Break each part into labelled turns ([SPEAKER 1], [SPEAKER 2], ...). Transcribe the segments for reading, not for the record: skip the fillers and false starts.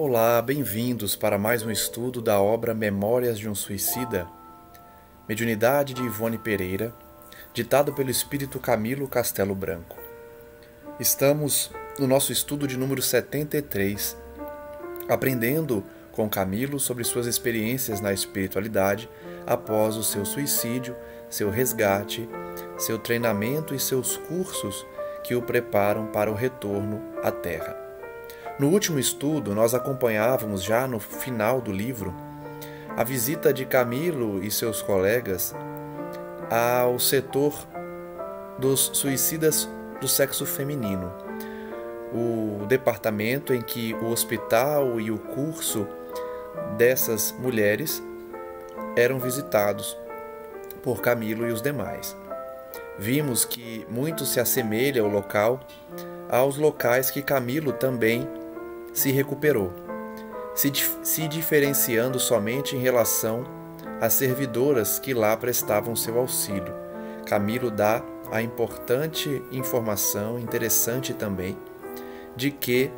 [SPEAKER 1] Olá, bem-vindos para mais um estudo da obra Memórias de um Suicida, Mediunidade de Ivone Pereira, ditado pelo espírito Camilo Castelo Branco. Estamos no nosso estudo de número 73, aprendendo com Camilo sobre suas experiências na espiritualidade após o seu suicídio, seu resgate, seu treinamento e seus cursos que o preparam para o retorno à Terra. No último estudo, nós acompanhávamos já no final do livro a visita de Camilo e seus colegas ao setor dos suicidas do sexo feminino, o departamento em que o hospital e o curso dessas mulheres eram visitados por Camilo e os demais. Vimos que muito se assemelha o local aos locais que Camilo também se recuperou, se diferenciando somente em relação às servidoras que lá prestavam seu auxílio. Camilo dá a importante informação, interessante também, de que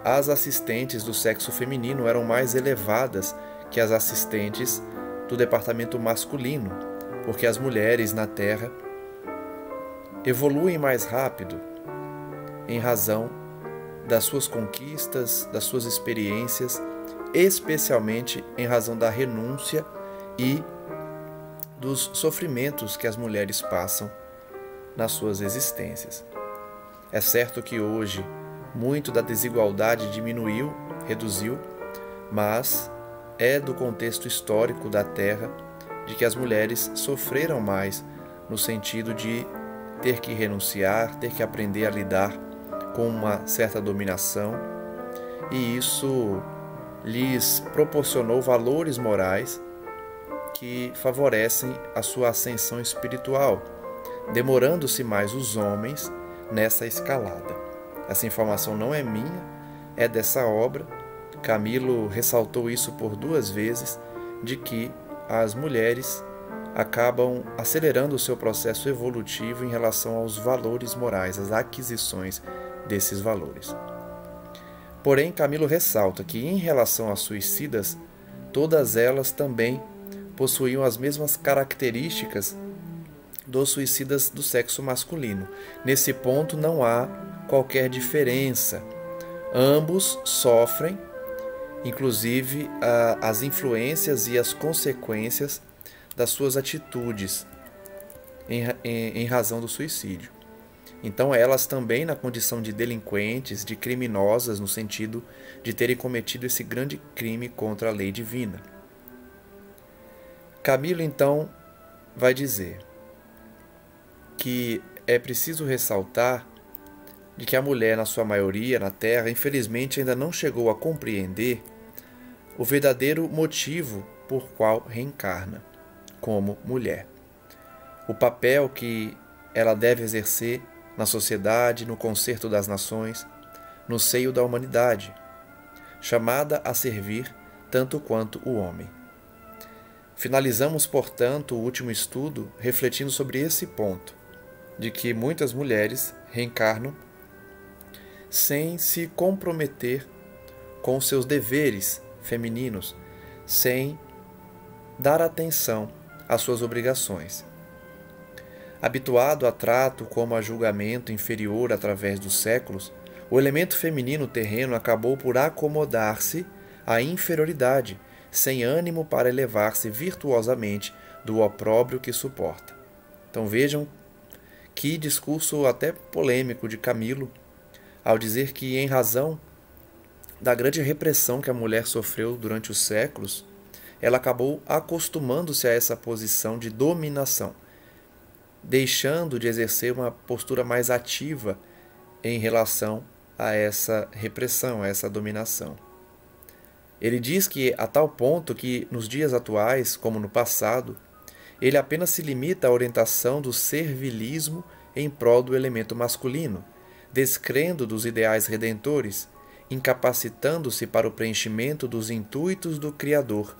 [SPEAKER 1] as assistentes do sexo feminino eram mais elevadas que as assistentes do departamento masculino, porque as mulheres na Terra evoluem mais rápido em razão das suas conquistas, das suas experiências, especialmente em razão da renúncia e dos sofrimentos que as mulheres passam nas suas existências. É certo que hoje muito da desigualdade diminuiu, reduziu, mas é do contexto histórico da Terra de que as mulheres sofreram mais no sentido de ter que renunciar, ter que aprender a lidar com uma certa dominação, e isso lhes proporcionou valores morais que favorecem a sua ascensão espiritual, demorando-se mais os homens nessa escalada. Essa informação não é minha, é dessa obra. Camilo ressaltou isso por 2 vezes, de que as mulheres acabam acelerando o seu processo evolutivo em relação aos valores morais, às aquisições desses valores. Porém, Camilo ressalta que, em relação às suicidas, todas elas também possuíam as mesmas características dos suicidas do sexo masculino. Nesse ponto não há qualquer diferença. Ambos sofrem, inclusive, as influências e as consequências das suas atitudes em razão do suicídio. Então elas também na condição de delinquentes, de criminosas, no sentido de terem cometido esse grande crime contra a lei divina. Camilo então vai dizer que é preciso ressaltar de que a mulher, na sua maioria na Terra, infelizmente ainda não chegou a compreender o verdadeiro motivo por qual reencarna como mulher. O papel que ela deve exercer na sociedade, no concerto das nações, no seio da humanidade, chamada a servir tanto quanto o homem. Finalizamos, portanto, o último estudo refletindo sobre esse ponto, de que muitas mulheres reencarnam sem se comprometer com seus deveres femininos, sem dar atenção às suas obrigações. Habituado a trato como a julgamento inferior através dos séculos, o elemento feminino terreno acabou por acomodar-se à inferioridade, sem ânimo para elevar-se virtuosamente do opróbrio que suporta. Então vejam que discurso até polêmico de Camilo, ao dizer que, em razão da grande repressão que a mulher sofreu durante os séculos, ela acabou acostumando-se a essa posição de dominação, deixando de exercer uma postura mais ativa em relação a essa repressão, a essa dominação. Ele diz que, a tal ponto que, nos dias atuais, como no passado, ele apenas se limita à orientação do servilismo em prol do elemento masculino, descrendo dos ideais redentores, incapacitando-se para o preenchimento dos intuitos do Criador,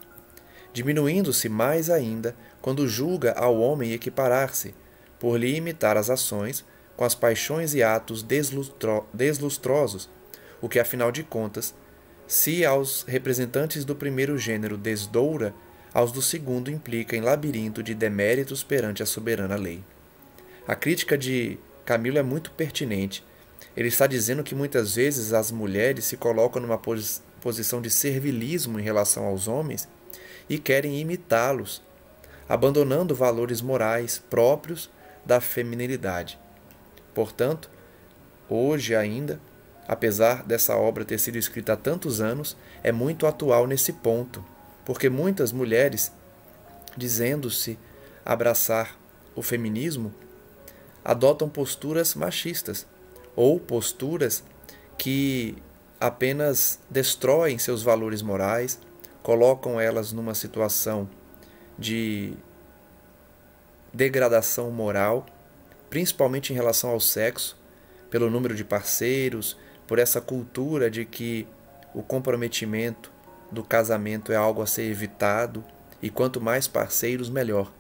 [SPEAKER 1] diminuindo-se mais ainda quando julga ao homem equiparar-se, por lhe imitar as ações com as paixões e atos deslustrosos, o que, afinal de contas, se aos representantes do primeiro gênero desdoura, aos do segundo implica em labirinto de deméritos perante a soberana lei. A crítica de Camilo é muito pertinente. Ele está dizendo que muitas vezes as mulheres se colocam numa posição de servilismo em relação aos homens e querem imitá-los, abandonando valores morais próprios da feminilidade. Portanto, hoje ainda, apesar dessa obra ter sido escrita há tantos anos, é muito atual nesse ponto, porque muitas mulheres, dizendo-se abraçar o feminismo, adotam posturas machistas ou posturas que apenas destroem seus valores morais, colocam elas numa situação de degradação moral, principalmente em relação ao sexo, pelo número de parceiros, por essa cultura de que o comprometimento do casamento é algo a ser evitado e quanto mais parceiros, melhor,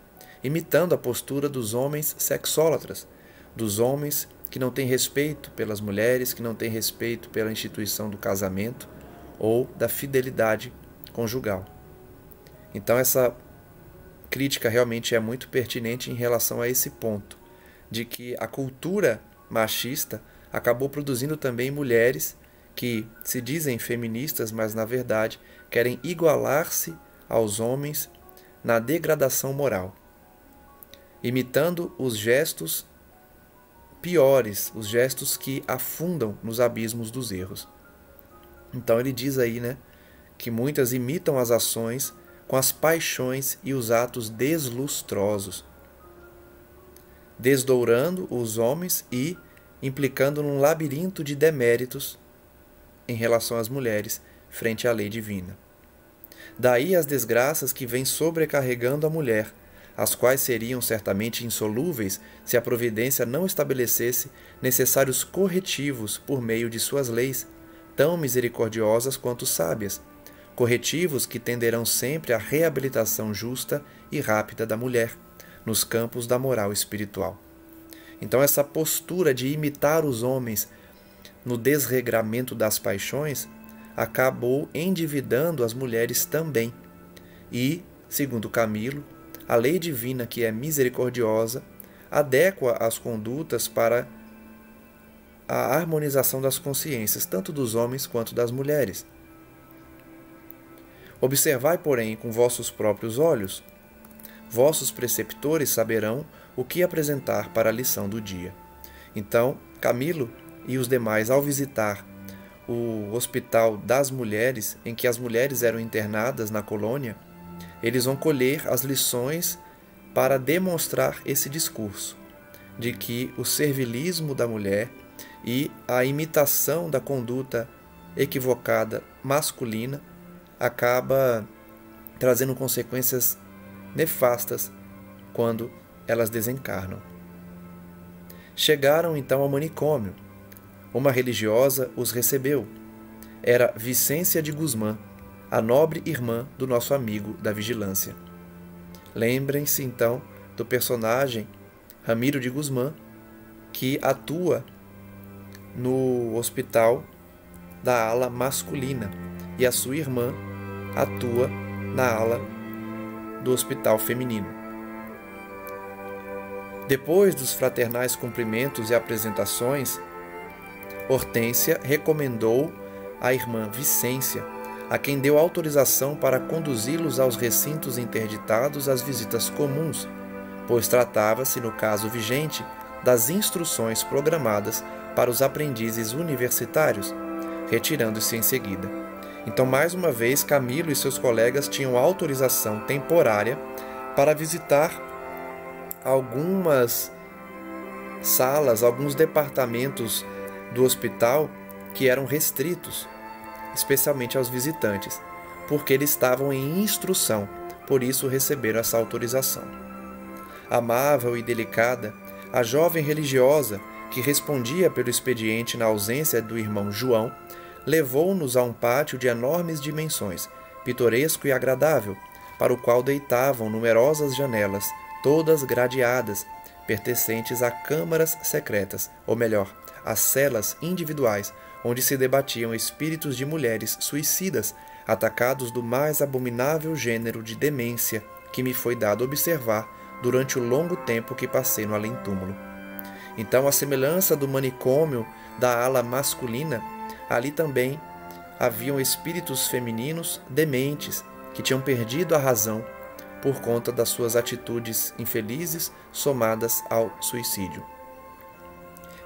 [SPEAKER 1] imitando a postura dos homens sexólatras, dos homens que não têm respeito pelas mulheres, que não têm respeito pela instituição do casamento ou da fidelidade conjugal. Então essa crítica realmente é muito pertinente em relação a esse ponto, de que a cultura machista acabou produzindo também mulheres que se dizem feministas, mas na verdade querem igualar-se aos homens na degradação moral, imitando os gestos piores, os gestos que afundam nos abismos dos erros. Então ele diz aí, que muitas imitam as ações com as paixões e os atos deslustrosos, desdourando os homens e implicando num labirinto de deméritos em relação às mulheres frente à lei divina. Daí as desgraças que vêm sobrecarregando a mulher, as quais seriam certamente insolúveis se a providência não estabelecesse necessários corretivos por meio de suas leis, tão misericordiosas quanto sábias, corretivos que tenderão sempre à reabilitação justa e rápida da mulher, nos campos da moral espiritual. Então essa postura de imitar os homens no desregramento das paixões acabou endividando as mulheres também. E, segundo Camilo, a lei divina, que é misericordiosa, adequa as condutas para a harmonização das consciências, tanto dos homens quanto das mulheres. Observai, porém, com vossos próprios olhos. Vossos preceptores saberão o que apresentar para a lição do dia. Então, Camilo e os demais, ao visitar o Hospital das Mulheres, em que as mulheres eram internadas na colônia, eles vão colher as lições para demonstrar esse discurso, de que o servilismo da mulher e a imitação da conduta equivocada masculina acaba trazendo consequências nefastas quando elas desencarnam. Chegaram então ao manicômio. Uma religiosa os recebeu. Era Vicência de Guzmán, a nobre irmã do nosso amigo da vigilância. Lembrem-se então do personagem Ramiro de Guzmán, que atua no hospital da ala masculina, e a sua irmã atua na ala do hospital feminino. Depois dos fraternais cumprimentos e apresentações, Hortência recomendou à irmã Vicência, a quem deu autorização para conduzi-los aos recintos interditados às visitas comuns, pois tratava-se, no caso vigente, das instruções programadas para os aprendizes universitários, retirando-se em seguida. Então, mais uma vez, Camilo e seus colegas tinham autorização temporária para visitar algumas salas, alguns departamentos do hospital que eram restritos, especialmente aos visitantes, porque eles estavam em instrução, por isso receberam essa autorização. Amável e delicada, a jovem religiosa, que respondia pelo expediente na ausência do irmão João, levou-nos a um pátio de enormes dimensões, pitoresco e agradável, para o qual deitavam numerosas janelas, todas gradeadas, pertencentes a câmaras secretas, ou melhor, a celas individuais, onde se debatiam espíritos de mulheres suicidas, atacados do mais abominável gênero de demência que me foi dado observar durante o longo tempo que passei no além-túmulo. Então, à semelhança do manicômio da ala masculina, ali também haviam espíritos femininos dementes que tinham perdido a razão por conta das suas atitudes infelizes somadas ao suicídio.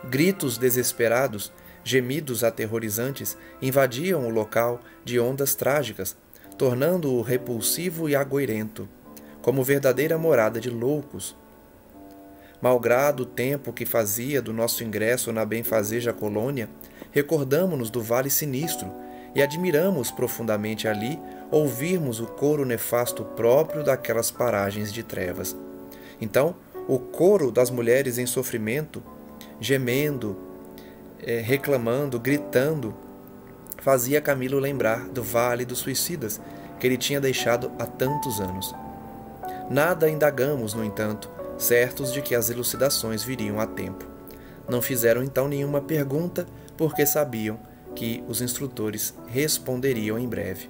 [SPEAKER 1] Gritos desesperados, gemidos aterrorizantes invadiam o local de ondas trágicas, tornando-o repulsivo e agoirento, como verdadeira morada de loucos. Malgrado o tempo que fazia do nosso ingresso na benfazeja colônia, recordamo-nos do Vale Sinistro e admiramos profundamente ali ouvirmos o coro nefasto próprio daquelas paragens de trevas. Então, o coro das mulheres em sofrimento, gemendo, reclamando, gritando, fazia Camilo lembrar do Vale dos Suicidas, que ele tinha deixado há tantos anos. Nada indagamos, no entanto, certos de que as elucidações viriam a tempo. Não fizeram então nenhuma pergunta, porque sabiam que os instrutores responderiam em breve.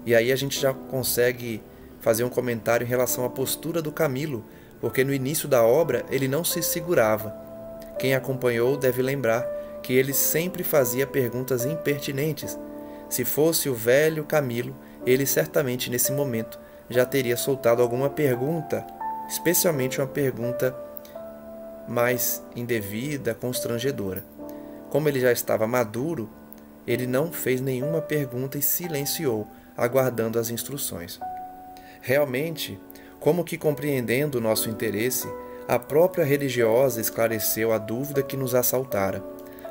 [SPEAKER 1] E aí a gente já consegue fazer um comentário em relação à postura do Camilo, porque no início da obra ele não se segurava. Quem acompanhou deve lembrar que ele sempre fazia perguntas impertinentes. Se fosse o velho Camilo, ele certamente nesse momento já teria soltado alguma pergunta, especialmente uma pergunta mais indevida, constrangedora. Como ele já estava maduro, ele não fez nenhuma pergunta e silenciou, aguardando as instruções. Realmente, como que compreendendo o nosso interesse, a própria religiosa esclareceu a dúvida que nos assaltara,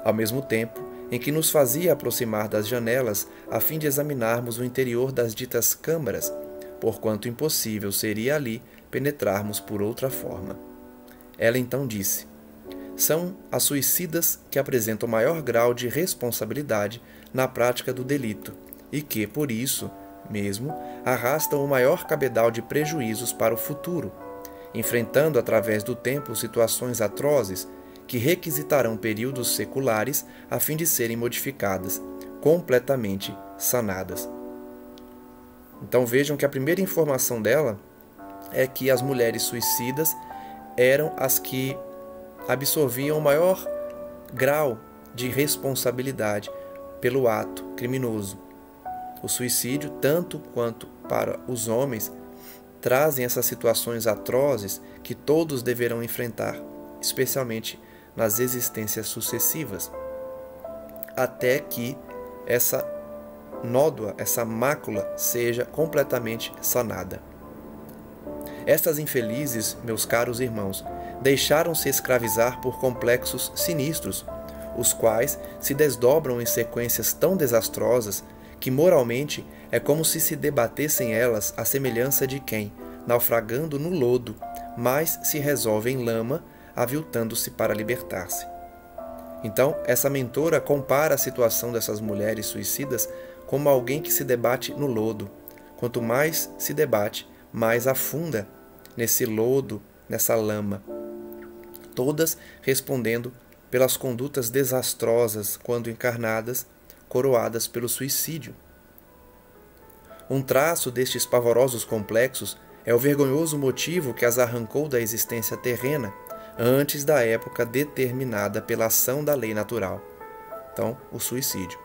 [SPEAKER 1] ao mesmo tempo em que nos fazia aproximar das janelas a fim de examinarmos o interior das ditas câmaras, porquanto impossível seria ali penetrarmos por outra forma. Ela então disse: são as suicidas que apresentam maior grau de responsabilidade na prática do delito e que, por isso mesmo, arrastam o maior cabedal de prejuízos para o futuro, enfrentando através do tempo situações atrozes que requisitarão períodos seculares a fim de serem modificadas, completamente sanadas. Então vejam que a primeira informação dela é que as mulheres suicidas eram as que absorviam o maior grau de responsabilidade pelo ato criminoso. O suicídio, tanto quanto para os homens, trazem essas situações atrozes que todos deverão enfrentar, especialmente nas existências sucessivas, até que essa nódoa, essa mácula, seja completamente sanada. Estas infelizes, meus caros irmãos, deixaram-se escravizar por complexos sinistros, os quais se desdobram em sequências tão desastrosas que moralmente é como se debatessem elas à semelhança de quem, naufragando no lodo, mais se resolve em lama, aviltando-se para libertar-se. Então, essa mentora compara a situação dessas mulheres suicidas como alguém que se debate no lodo. Quanto mais se debate, mais afunda nesse lodo, nessa lama. Todas respondendo pelas condutas desastrosas quando encarnadas, coroadas pelo suicídio. Um traço destes pavorosos complexos é o vergonhoso motivo que as arrancou da existência terrena antes da época determinada pela ação da lei natural. Então, o suicídio.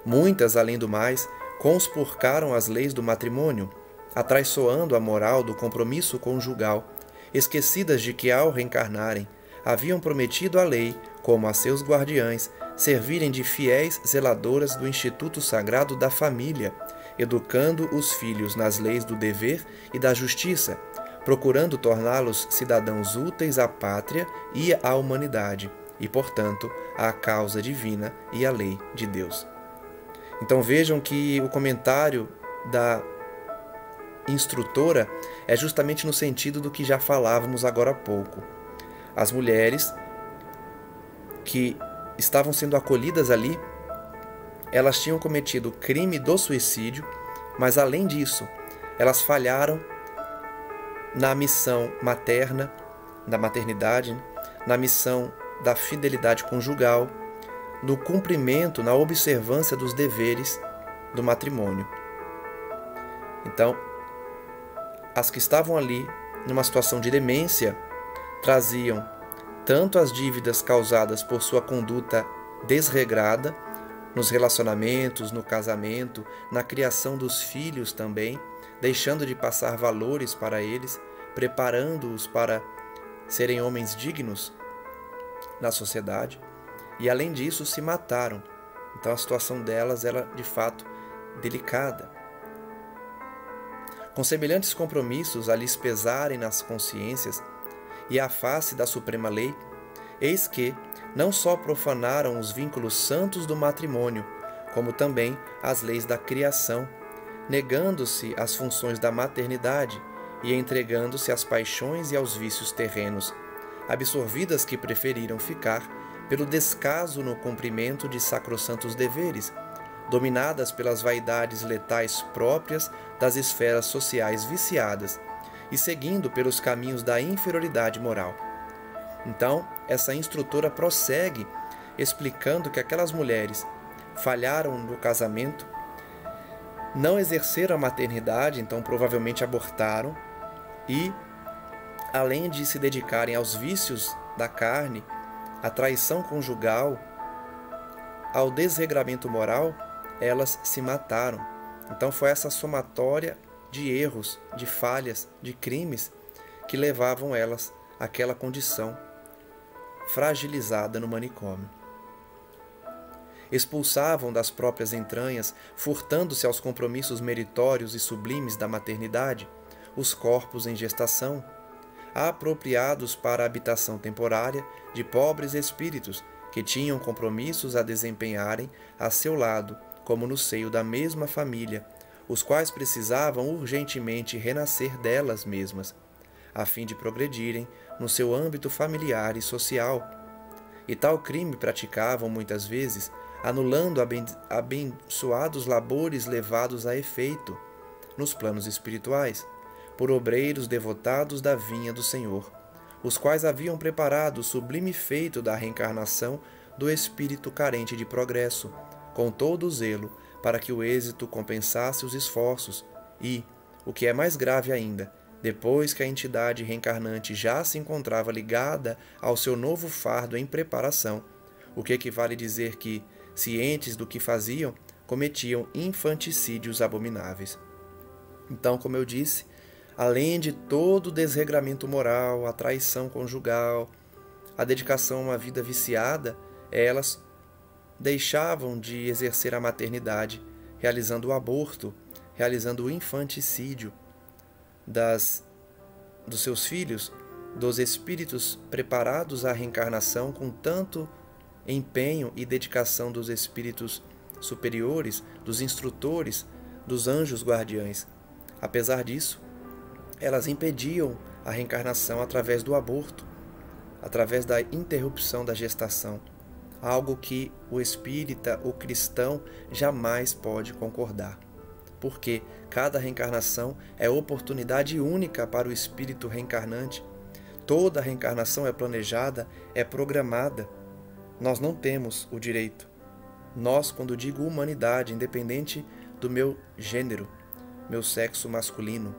[SPEAKER 1] Muitas, além do mais, conspurcaram as leis do matrimônio, atraiçoando a moral do compromisso conjugal, esquecidas de que, ao reencarnarem, haviam prometido à lei, como a seus guardiães, servirem de fiéis zeladoras do Instituto Sagrado da Família, educando os filhos nas leis do dever e da justiça, procurando torná-los cidadãos úteis à pátria e à humanidade, e, portanto, à causa divina e à lei de Deus. Então vejam que o comentário da instrutora é justamente no sentido do que já falávamos agora há pouco. As mulheres que estavam sendo acolhidas ali, elas tinham cometido o crime do suicídio, mas além disso, elas falharam na missão materna, da maternidade, na missão da fidelidade conjugal, no cumprimento, na observância dos deveres do matrimônio. Então, as que estavam ali numa situação de demência traziam tanto as dívidas causadas por sua conduta desregrada nos relacionamentos, no casamento, na criação dos filhos também, deixando de passar valores para eles, preparando-os para serem homens dignos na sociedade, e além disso se mataram. Então a situação delas era de fato delicada. Com semelhantes compromissos a lhes pesarem nas consciências e à face da suprema lei, eis que não só profanaram os vínculos santos do matrimônio, como também as leis da criação, negando-se às funções da maternidade e entregando-se às paixões e aos vícios terrenos, absorvidas que preferiram ficar pelo descaso no cumprimento de sacrossantos deveres, dominadas pelas vaidades letais próprias das esferas sociais viciadas e seguindo pelos caminhos da inferioridade moral. Então, essa instrutora prossegue explicando que aquelas mulheres falharam no casamento, não exerceram a maternidade, então provavelmente abortaram, e, além de se dedicarem aos vícios da carne, à traição conjugal, ao desregramento moral, elas se mataram. Então foi essa somatória de erros, de falhas, de crimes que levavam elas àquela condição fragilizada no manicômio. Expulsavam das próprias entranhas, furtando-se aos compromissos meritórios e sublimes da maternidade, os corpos em gestação, apropriados para a habitação temporária de pobres espíritos que tinham compromissos a desempenharem a seu lado, como no seio da mesma família, os quais precisavam urgentemente renascer delas mesmas, a fim de progredirem no seu âmbito familiar e social. E tal crime praticavam muitas vezes, anulando abençoados labores levados a efeito nos planos espirituais, por obreiros devotados da vinha do Senhor, os quais haviam preparado o sublime feito da reencarnação do espírito carente de progresso, com todo o zelo, para que o êxito compensasse os esforços e, o que é mais grave ainda, depois que a entidade reencarnante já se encontrava ligada ao seu novo fardo em preparação, o que equivale dizer que, cientes do que faziam, cometiam infanticídios abomináveis. Então, como eu disse, além de todo o desregramento moral, a traição conjugal, a dedicação a uma vida viciada, elas deixavam de exercer a maternidade, realizando o aborto, realizando o infanticídio dos seus filhos, dos espíritos preparados à reencarnação com tanto empenho e dedicação dos espíritos superiores, dos instrutores, dos anjos guardiães. Apesar disso, elas impediam a reencarnação através do aborto, através da interrupção da gestação, algo que o espírita, o cristão, jamais pode concordar. Porque cada reencarnação é oportunidade única para o espírito reencarnante. Toda reencarnação é planejada, é programada. Nós não temos o direito. Nós, quando digo humanidade, independente do meu gênero, meu sexo masculino,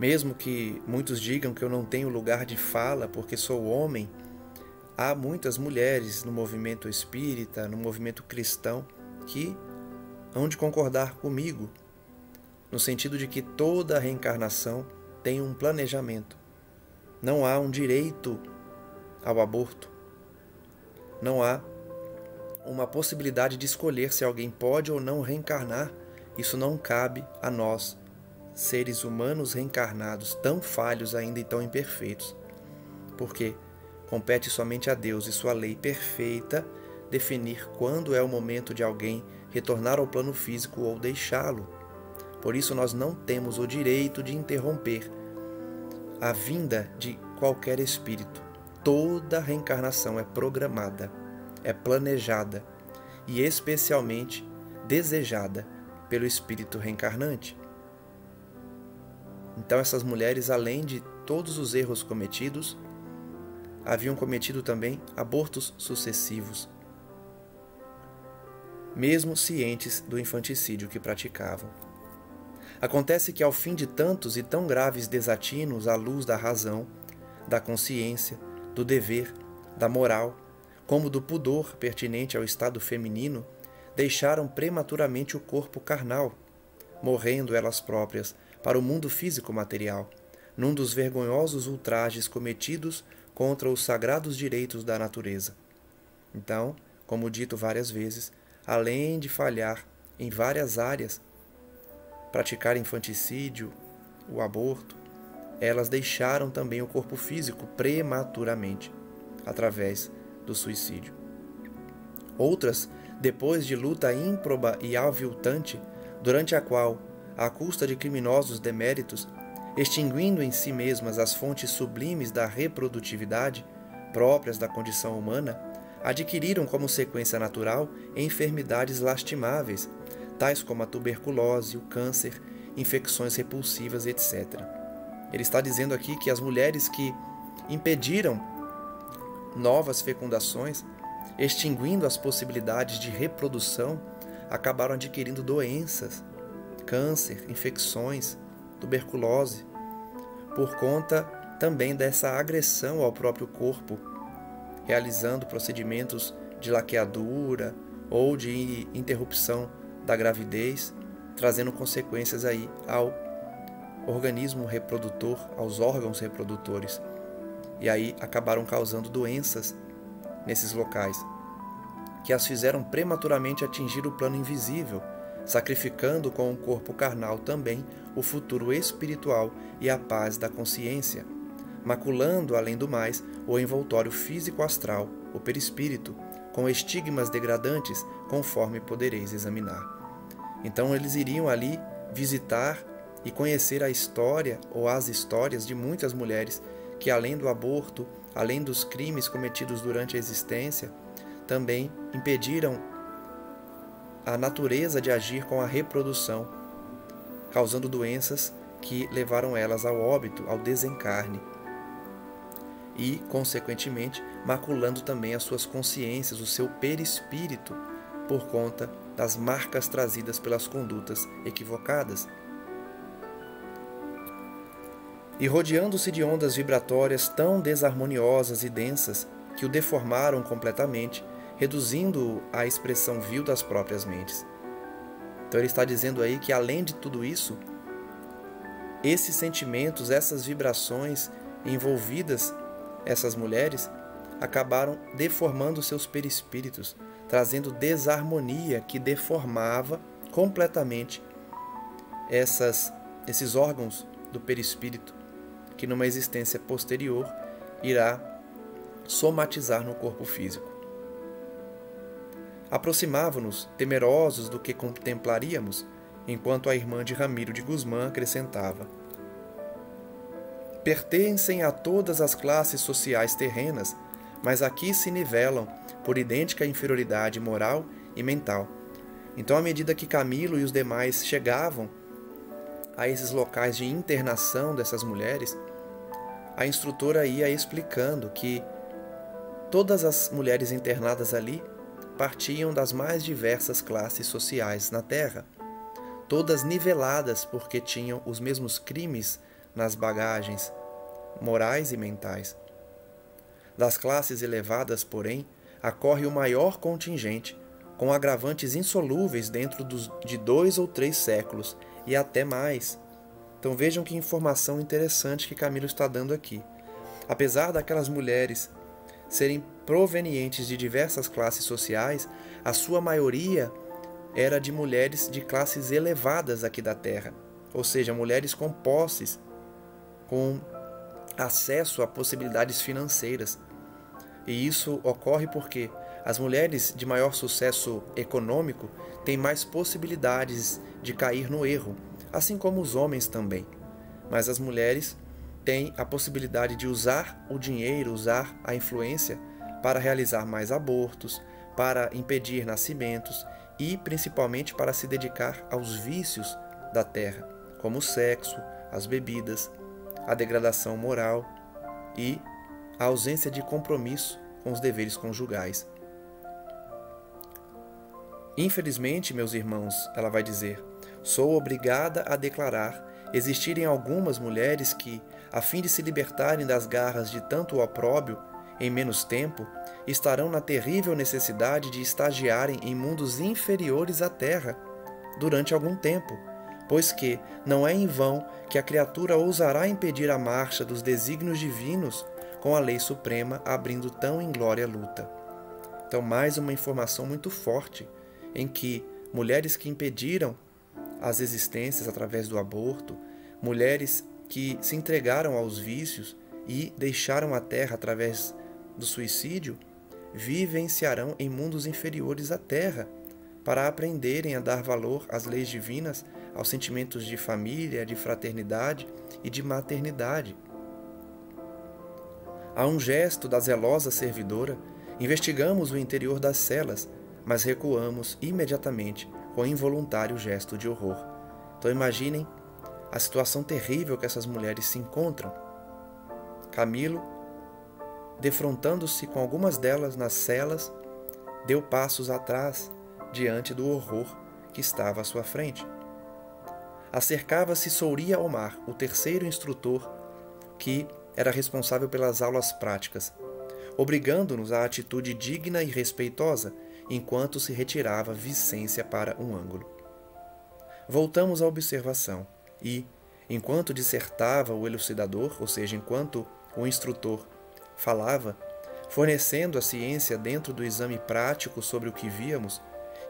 [SPEAKER 1] mesmo que muitos digam que eu não tenho lugar de fala porque sou homem, há muitas mulheres no movimento espírita, no movimento cristão, que hão de concordar comigo, no sentido de que toda reencarnação tem um planejamento. Não há um direito ao aborto. Não há uma possibilidade de escolher se alguém pode ou não reencarnar. Isso não cabe a nós, seres humanos reencarnados, tão falhos ainda e tão imperfeitos. Porque compete somente a Deus e sua lei perfeita definir quando é o momento de alguém retornar ao plano físico ou deixá-lo. Por isso nós não temos o direito de interromper a vinda de qualquer espírito. Toda reencarnação é programada, é planejada e especialmente desejada pelo espírito reencarnante. Então essas mulheres, além de todos os erros cometidos, haviam cometido também abortos sucessivos, mesmo cientes do infanticídio que praticavam. Acontece que, ao fim de tantos e tão graves desatinos à luz da razão, da consciência, do dever, da moral, como do pudor pertinente ao estado feminino, deixaram prematuramente o corpo carnal, morrendo elas próprias para o mundo físico-material, num dos vergonhosos ultrajes cometidos contra os sagrados direitos da natureza. Então, como dito várias vezes, além de falhar em várias áreas, praticar infanticídio, o aborto, elas deixaram também o corpo físico prematuramente, através do suicídio. Outras, depois de luta ímproba e aviltante, durante a qual, à custa de criminosos deméritos, extinguindo em si mesmas as fontes sublimes da reprodutividade, próprias da condição humana, adquiriram como sequência natural enfermidades lastimáveis, tais como a tuberculose, o câncer, infecções repulsivas, etc. Ele está dizendo aqui que as mulheres que impediram novas fecundações, extinguindo as possibilidades de reprodução, acabaram adquirindo doenças, câncer, infecções, tuberculose, por conta também dessa agressão ao próprio corpo, realizando procedimentos de laqueadura ou de interrupção da gravidez, trazendo consequências aí ao organismo reprodutor, aos órgãos reprodutores. E aí acabaram causando doenças nesses locais, que as fizeram prematuramente atingir o plano invisível, sacrificando com o corpo carnal também o futuro espiritual e a paz da consciência, maculando, além do mais, o envoltório físico-astral, o perispírito, com estigmas degradantes, conforme podereis examinar. Então eles iriam ali visitar e conhecer a história ou as histórias de muitas mulheres que, além do aborto, além dos crimes cometidos durante a existência, também impediram a natureza de agir com a reprodução, causando doenças que levaram elas ao óbito, ao desencarne, e, consequentemente, maculando também as suas consciências, o seu perispírito, por conta das marcas trazidas pelas condutas equivocadas. E rodeando-se de ondas vibratórias tão desarmoniosas e densas que o deformaram completamente, reduzindo-o à expressão vil das próprias mentes. Então ele está dizendo aí que, além de tudo isso, esses sentimentos, essas vibrações envolvidas, essas mulheres, acabaram deformando seus perispíritos, trazendo desarmonia que deformava completamente esses órgãos do perispírito, que numa existência posterior irá somatizar no corpo físico. Aproximávamos-nos, temerosos do que contemplaríamos, enquanto a irmã de Ramiro de Guzmán acrescentava: pertencem a todas as classes sociais terrenas, mas aqui se nivelam por idêntica inferioridade moral e mental. Então, à medida que Camilo e os demais chegavam a esses locais de internação dessas mulheres, a instrutora ia explicando que todas as mulheres internadas ali partiam das mais diversas classes sociais na Terra, todas niveladas porque tinham os mesmos crimes nas bagagens morais e mentais. Das classes elevadas, porém, acorre o maior contingente, com agravantes insolúveis dentro de 2 ou 3 séculos, e até mais. Então vejam que informação interessante que Camilo está dando aqui. Apesar daquelas mulheres serem provenientes de diversas classes sociais, a sua maioria era de mulheres de classes elevadas aqui da Terra, ou seja, mulheres com posses, com acesso a possibilidades financeiras. E isso ocorre porque as mulheres de maior sucesso econômico têm mais possibilidades de cair no erro, assim como os homens também. Mas as mulheres têm a possibilidade de usar o dinheiro, usar a influência para realizar mais abortos, para impedir nascimentos e principalmente para se dedicar aos vícios da terra, como o sexo, as bebidas, a degradação moral e a ausência de compromisso com os deveres conjugais. Infelizmente, meus irmãos, ela vai dizer, sou obrigada a declarar existirem algumas mulheres que, a fim de se libertarem das garras de tanto opróbrio, em menos tempo, estarão na terrível necessidade de estagiarem em mundos inferiores à Terra durante algum tempo, pois que não é em vão que a criatura ousará impedir a marcha dos desígnios divinos com a lei suprema abrindo tão inglória luta. Então, mais uma informação muito forte em que mulheres que impediram as existências através do aborto, mulheres que se entregaram aos vícios e deixaram a terra através do suicídio, vivenciarão em mundos inferiores à terra para aprenderem a dar valor às leis divinas, aos sentimentos de família, de fraternidade e de maternidade. A um gesto da zelosa servidora, investigamos o interior das celas, mas recuamos imediatamente com involuntário gesto de horror. Então imaginem a situação terrível que essas mulheres se encontram. Camilo, defrontando-se com algumas delas nas celas, deu passos atrás diante do horror que estava à sua frente. Acercava-se Souria Omar, o terceiro instrutor que era responsável pelas aulas práticas, obrigando-nos à atitude digna e respeitosa, enquanto se retirava Vicência para um ângulo. Voltamos à observação e, enquanto dissertava o elucidador, ou seja, enquanto o instrutor falava, fornecendo a ciência dentro do exame prático sobre o que víamos,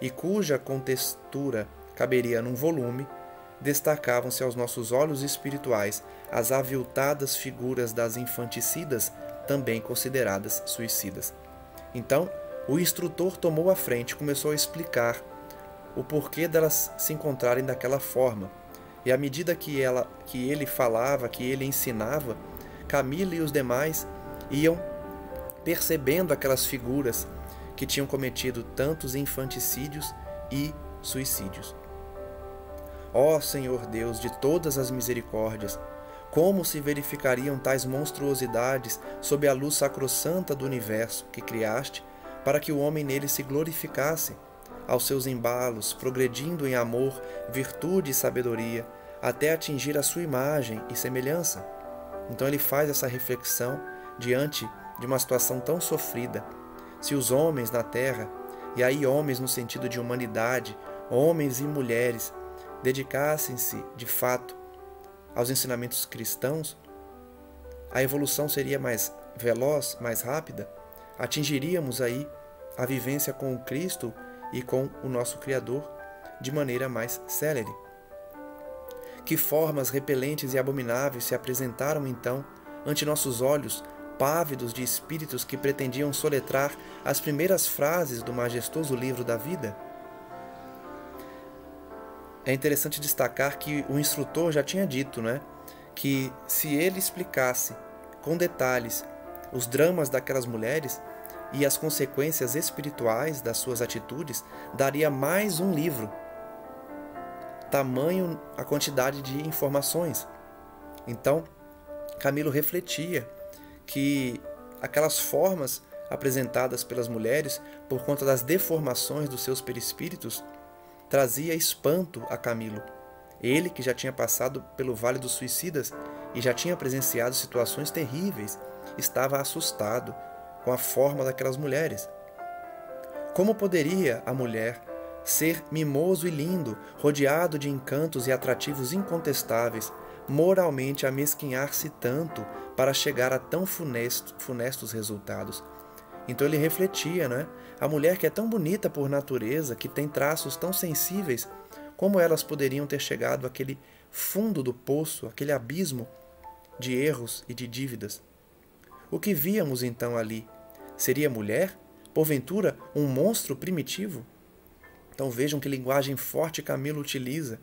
[SPEAKER 1] e cuja contextura caberia num volume, destacavam-se aos nossos olhos espirituais as aviltadas figuras das infanticidas, também consideradas suicidas. Então, o instrutor tomou a frente e começou a explicar o porquê delas se encontrarem daquela forma. E à medida que ele falava, que ele ensinava, Camila e os demais iam percebendo aquelas figuras que tinham cometido tantos infanticídios e suicídios. Ó Senhor Deus de todas as misericórdias, como se verificariam tais monstruosidades sob a luz sacrossanta do universo que criaste, para que o homem nele se glorificasse, aos seus embalos, progredindo em amor, virtude e sabedoria, até atingir a sua imagem e semelhança? Então ele faz essa reflexão diante de uma situação tão sofrida. Se os homens na Terra, e aí homens no sentido de humanidade, homens e mulheres, dedicassem-se, de fato, aos ensinamentos cristãos, a evolução seria mais veloz, mais rápida, atingiríamos aí a vivência com o Cristo e com o nosso Criador de maneira mais célere. Que formas repelentes e abomináveis se apresentaram então ante nossos olhos, pávidos de espíritos que pretendiam soletrar as primeiras frases do majestoso livro da vida? É interessante destacar que o instrutor já tinha dito, que se ele explicasse com detalhes os dramas daquelas mulheres e as consequências espirituais das suas atitudes, daria mais um livro. Tamanho a quantidade de informações. Então, Camilo refletia que aquelas formas apresentadas pelas mulheres, por conta das deformações dos seus perispíritos, trazia espanto a Camilo. Ele, que já tinha passado pelo Vale dos Suicidas e já tinha presenciado situações terríveis, estava assustado com a forma daquelas mulheres. Como poderia a mulher ser mimoso e lindo, rodeado de encantos e atrativos incontestáveis, moralmente amesquinhar-se tanto para chegar a tão funestos resultados? Então ele refletia, a mulher que é tão bonita por natureza, que tem traços tão sensíveis, como elas poderiam ter chegado àquele fundo do poço, aquele abismo de erros e de dívidas? O que víamos então ali? Seria mulher? Porventura, um monstro primitivo? Então vejam que linguagem forte Camilo utiliza,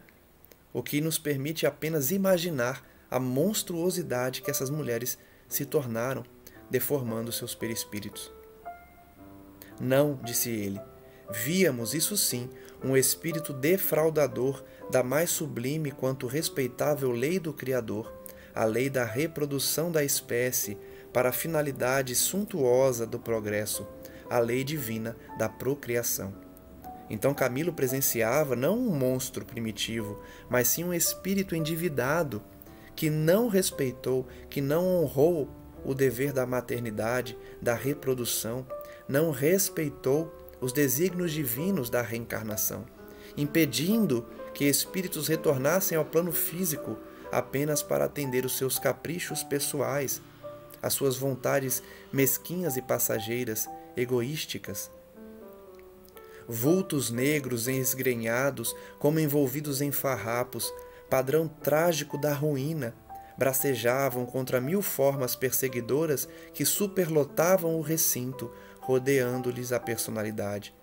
[SPEAKER 1] o que nos permite apenas imaginar a monstruosidade que essas mulheres se tornaram, deformando seus perispíritos. Não, disse ele, víamos, isso sim, um espírito defraudador da mais sublime quanto respeitável lei do Criador, a lei da reprodução da espécie para a finalidade suntuosa do progresso, a lei divina da procriação. Então Camilo presenciava não um monstro primitivo, mas sim um espírito endividado que não respeitou, que não honrou o dever da maternidade, da reprodução, não respeitou os desígnios divinos da reencarnação, impedindo que espíritos retornassem ao plano físico apenas para atender os seus caprichos pessoais, as suas vontades mesquinhas e passageiras, egoísticas. Vultos negros esgrenhados, como envolvidos em farrapos, padrão trágico da ruína, bracejavam contra 1000 formas perseguidoras que superlotavam o recinto, rodeando-lhes a personalidade.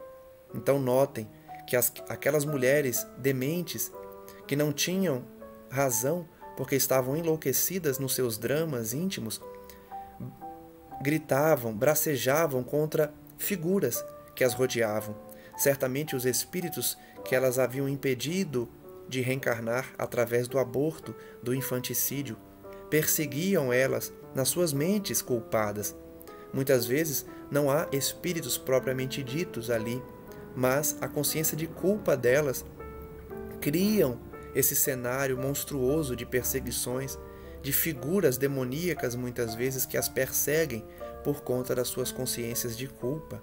[SPEAKER 1] Então notem que aquelas mulheres dementes, que não tinham razão porque estavam enlouquecidas nos seus dramas íntimos, gritavam, bracejavam contra figuras que as rodeavam. Certamente os espíritos que elas haviam impedido de reencarnar através do aborto, do infanticídio, perseguiam elas nas suas mentes culpadas. Muitas vezes não há espíritos propriamente ditos ali, mas a consciência de culpa delas criam esse cenário monstruoso de perseguições, de figuras demoníacas muitas vezes que as perseguem por conta das suas consciências de culpa.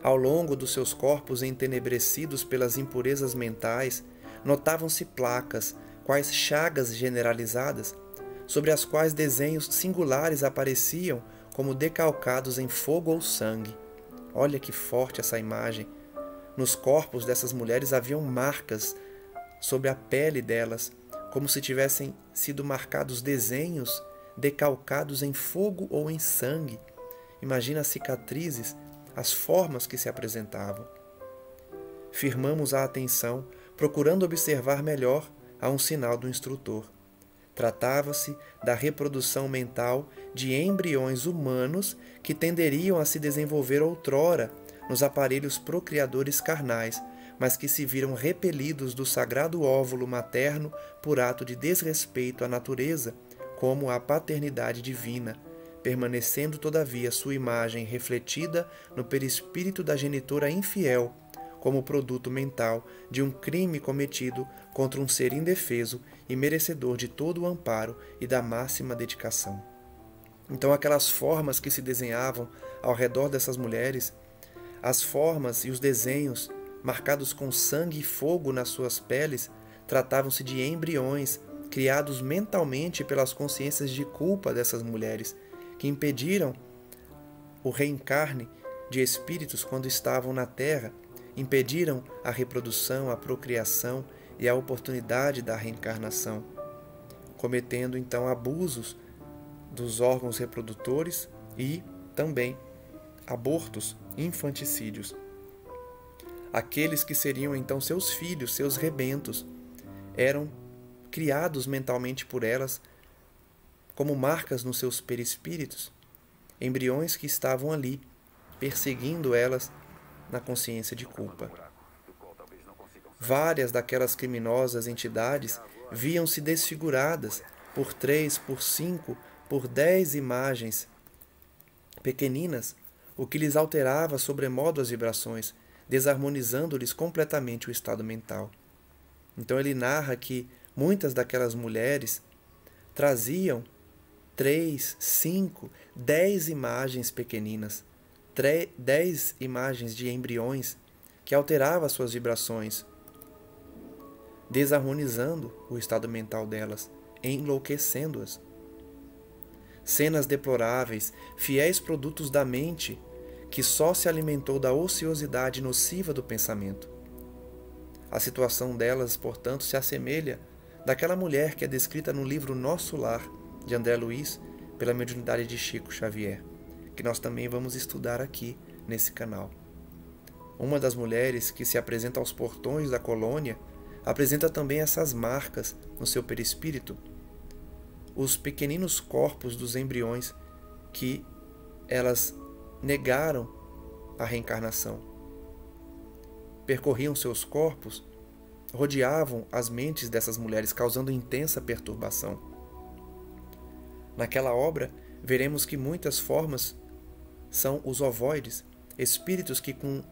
[SPEAKER 1] Ao longo dos seus corpos entenebrecidos pelas impurezas mentais, notavam-se placas, quais chagas generalizadas, sobre as quais desenhos singulares apareciam como decalcados em fogo ou sangue. Olha que forte essa imagem. Nos corpos dessas mulheres haviam marcas sobre a pele delas, como se tivessem sido marcados desenhos decalcados em fogo ou em sangue. Imagina as cicatrizes, as formas que se apresentavam. Firmamos a atenção, procurando observar melhor a um sinal do instrutor. Tratava-se da reprodução mental de embriões humanos que tenderiam a se desenvolver outrora nos aparelhos procriadores carnais, mas que se viram repelidos do sagrado óvulo materno por ato de desrespeito à natureza, como à paternidade divina, permanecendo todavia sua imagem refletida no perispírito da genitora infiel, como produto mental de um crime cometido contra um ser indefeso e merecedor de todo o amparo e da máxima dedicação. Então aquelas formas que se desenhavam ao redor dessas mulheres, as formas e os desenhos marcados com sangue e fogo nas suas peles, tratavam-se de embriões criados mentalmente pelas consciências de culpa dessas mulheres, que impediram o reencarne de espíritos quando estavam na Terra, impediram a reprodução, a procriação e a oportunidade da reencarnação, cometendo então abusos dos órgãos reprodutores e também abortos, infanticídios. Aqueles que seriam então seus filhos, seus rebentos, eram criados mentalmente por elas como marcas nos seus perispíritos, embriões que estavam ali, perseguindo elas na consciência de culpa. Várias daquelas criminosas entidades viam-se desfiguradas por 3, por 5, por 10 imagens pequeninas, o que lhes alterava sobremodo as vibrações, desarmonizando-lhes completamente o estado mental. Então ele narra que muitas daquelas mulheres traziam 3, 5, 10 imagens pequeninas, 10 imagens de embriões que alteravam suas vibrações, desarmonizando o estado mental delas, enlouquecendo-as. Cenas deploráveis, fiéis produtos da mente, que só se alimentou da ociosidade nociva do pensamento. A situação delas, portanto, se assemelha daquela mulher que é descrita no livro Nosso Lar, de André Luiz, pela mediunidade de Chico Xavier, que nós também vamos estudar aqui nesse canal. Uma das mulheres que se apresenta aos portões da colônia apresenta também essas marcas no seu perispírito, os pequeninos corpos dos embriões que elas negaram a reencarnação. Percorriam seus corpos, rodeavam as mentes dessas mulheres, causando intensa perturbação. Naquela obra, veremos que muitas formas são os ovoides, espíritos que com